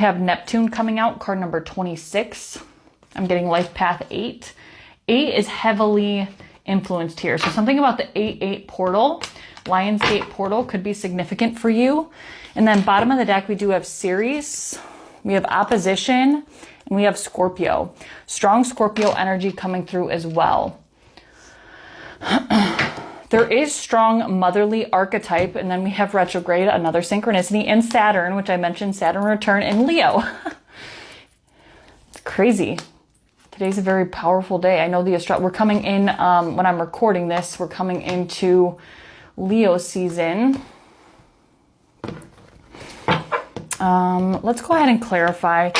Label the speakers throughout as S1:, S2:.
S1: have Neptune coming out, card number 26. I'm getting life path 8. 8 is heavily influenced here. So something about the 8-8 portal, Lionsgate portal, could be significant for you. And then bottom of the deck, we do have Ceres, we have opposition, and we have Scorpio. Strong Scorpio energy coming through as well. There is strong motherly archetype, and then we have retrograde, another synchronicity, and Saturn, which I mentioned, Saturn return in Leo. It's crazy. Today's a very powerful day. I know we're coming in, when I'm recording this, we're coming into Leo season. Let's go ahead and clarify.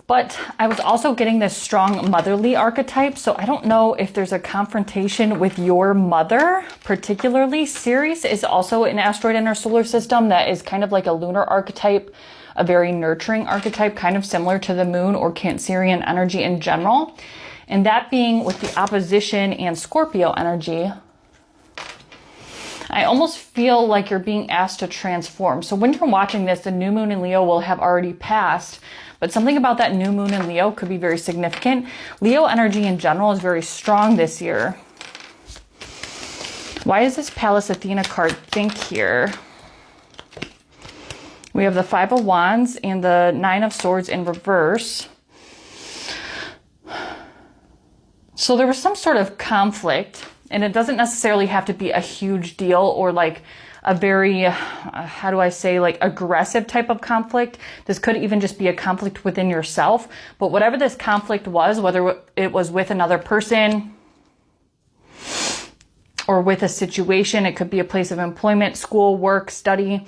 S1: But I was also getting this strong motherly archetype, so I don't know if there's a confrontation with your mother, particularly. Ceres is also an asteroid in our solar system that is kind of like a lunar archetype, a very nurturing archetype, kind of similar to the moon or Cancerian energy in general. And that being with the opposition and Scorpio energy, I almost feel like you're being asked to transform. So when you're watching this, the new moon in Leo will have already passed, but something about that new moon in Leo could be very significant. Leo energy in general is very strong this year. Why is this Pallas Athena card think here? We have the 5 of Wands and the 9 of Swords in reverse. So there was some sort of conflict, and it doesn't necessarily have to be a huge deal or like a very, how do I say, like aggressive type of conflict. This could even just be a conflict within yourself. But whatever this conflict was, whether it was with another person or with a situation, it could be a place of employment, school, work, study.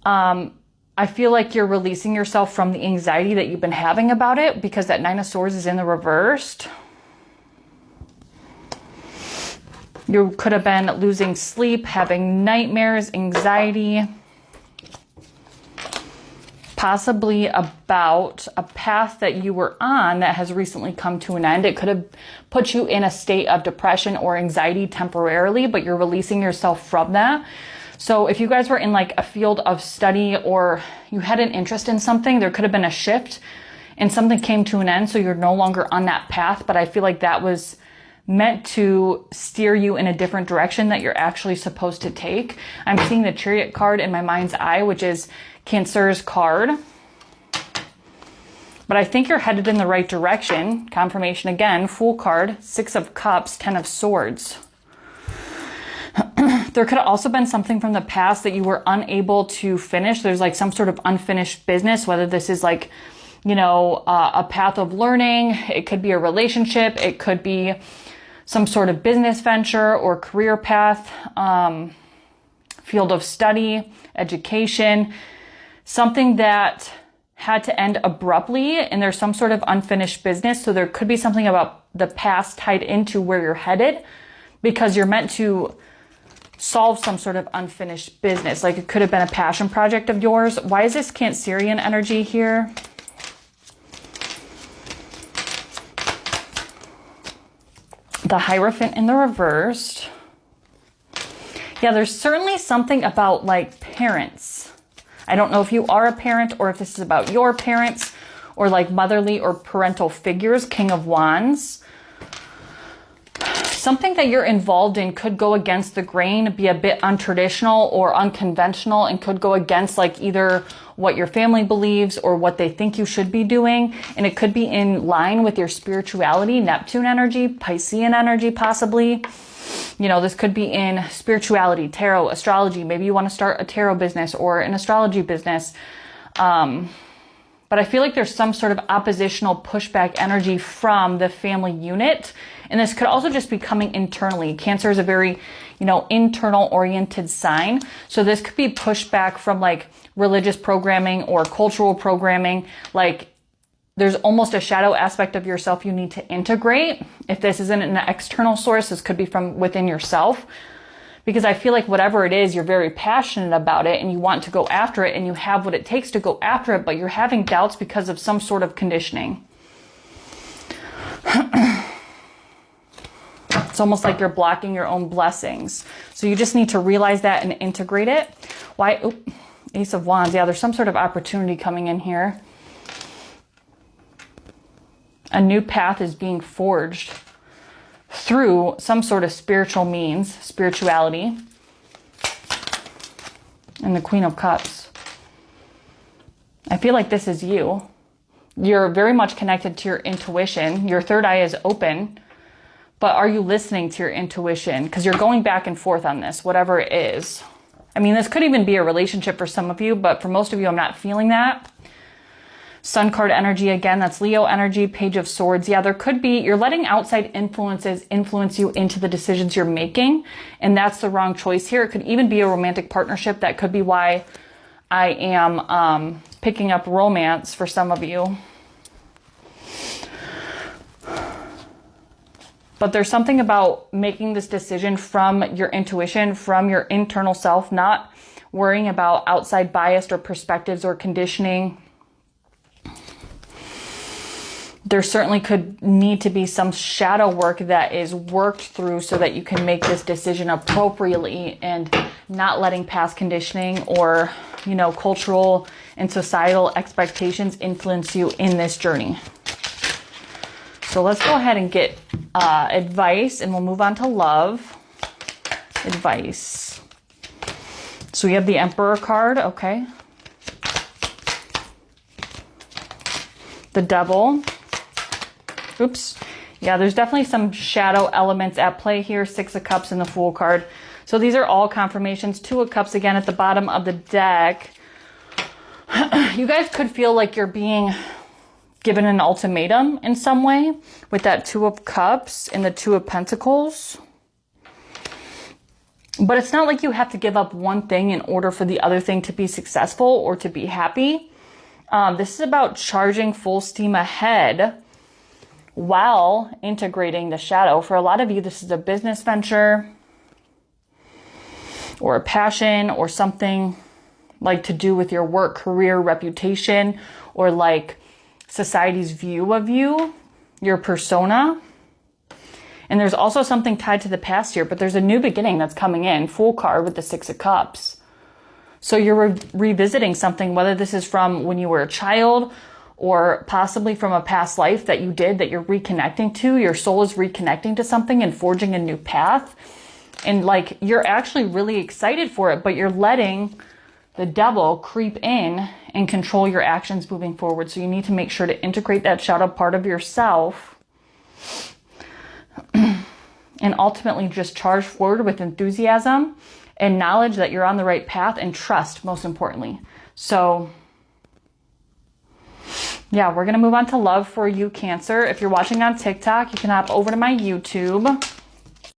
S1: I feel like you're releasing yourself from the anxiety that you've been having about it, because that 9 of Swords is in the reversed. You could have been losing sleep, having nightmares, anxiety, possibly about a path that you were on that has recently come to an end. It could have put you in a state of depression or anxiety temporarily, but you're releasing yourself from that. So if you guys were in like a field of study or you had an interest in something, there could have been a shift and something came to an end. So you're no longer on that path. But I feel like that was meant to steer you in a different direction that you're actually supposed to take. I'm seeing the Chariot card in my mind's eye, which is Cancer's card. But I think you're headed in the right direction. Confirmation again, Fool card, 6 of Cups, 10 of Swords. There could have also been something from the past that you were unable to finish. There's like some sort of unfinished business, whether this is like, you know, a path of learning. It could be a relationship. It could be some sort of business venture or career path, field of study, education, something that had to end abruptly, and there's some sort of unfinished business. So there could be something about the past tied into where you're headed, because you're meant to solve some sort of unfinished business. Like it could have been a passion project of yours. Why is this Cancerian energy here? The Hierophant in the reversed. Yeah, there's certainly something about like parents. I don't know if you are a parent or if this is about your parents or like motherly or parental figures. King of Wands. Something that you're involved in could go against the grain, be a bit untraditional or unconventional, and could go against like either what your family believes or what they think you should be doing. And it could be in line with your spirituality, Neptune energy, Piscean energy possibly. You know, this could be in spirituality, tarot, astrology. Maybe you want to start a tarot business or an astrology business. But I feel like there's some sort of oppositional pushback energy from the family unit. And this could also just be coming internally. Cancer is a very, you know, internal oriented sign. So this could be pushback from like religious programming or cultural programming. Like there's almost a shadow aspect of yourself you need to integrate. If this isn't an external source, this could be from within yourself. Because I feel like whatever it is, you're very passionate about it and you want to go after it and you have what it takes to go after it, but you're having doubts because of some sort of conditioning. It's almost like you're blocking your own blessings. So you just need to realize that and integrate it. Why Ace of Wands. Yeah, there's some sort of opportunity coming in here. A new path is being forged through some sort of spiritual means, spirituality. And the Queen of Cups. I feel like this is you. You're very much connected to your intuition. Your third eye is open. But are you listening to your intuition? Because you're going back and forth on this, whatever it is. I mean, this could even be a relationship for some of you, but for most of you, I'm not feeling that. Sun card energy, again, that's Leo energy, Page of Swords. Yeah, there could be, you're letting outside influences influence you into the decisions you're making, and that's the wrong choice here. It could even be a romantic partnership. That could be why I am picking up romance for some of you. But there's something about making this decision from your intuition, from your internal self, not worrying about outside bias or perspectives or conditioning. There certainly could need to be some shadow work that is worked through so that you can make this decision appropriately and not letting past conditioning or, you know, cultural and societal expectations influence you in this journey. So let's go ahead and get advice, and we'll move on to love. Advice. So we have the Emperor card, okay. The Devil. Oops. Yeah, there's definitely some shadow elements at play here. Six of Cups and the Fool card. So these are all confirmations. Two of Cups again at the bottom of the deck. You guys could feel like you're being given an ultimatum in some way with that Two of Cups and the Two of Pentacles. But it's not like you have to give up one thing in order for the other thing to be successful or to be happy. This is about charging full steam ahead while integrating the shadow. For a lot of you, this is a business venture or a passion or something like to do with your work, career, reputation, or like society's view of you, your persona. And there's also something tied to the past here, but there's a new beginning that's coming in. Fool card with the Six of Cups. So you're revisiting something, whether this is from when you were a child or possibly from a past life that you did that you're reconnecting to. Your soul is reconnecting to something and forging a new path. And like, you're actually really excited for it, but you're letting the devil creep in and control your actions moving forward. So you need to make sure to integrate that shadow part of yourself and ultimately just charge forward with enthusiasm and knowledge that you're on the right path, and trust, most importantly. So yeah, we're going to move on to love for you, Cancer. If you're watching on TikTok, you can hop over to my YouTube.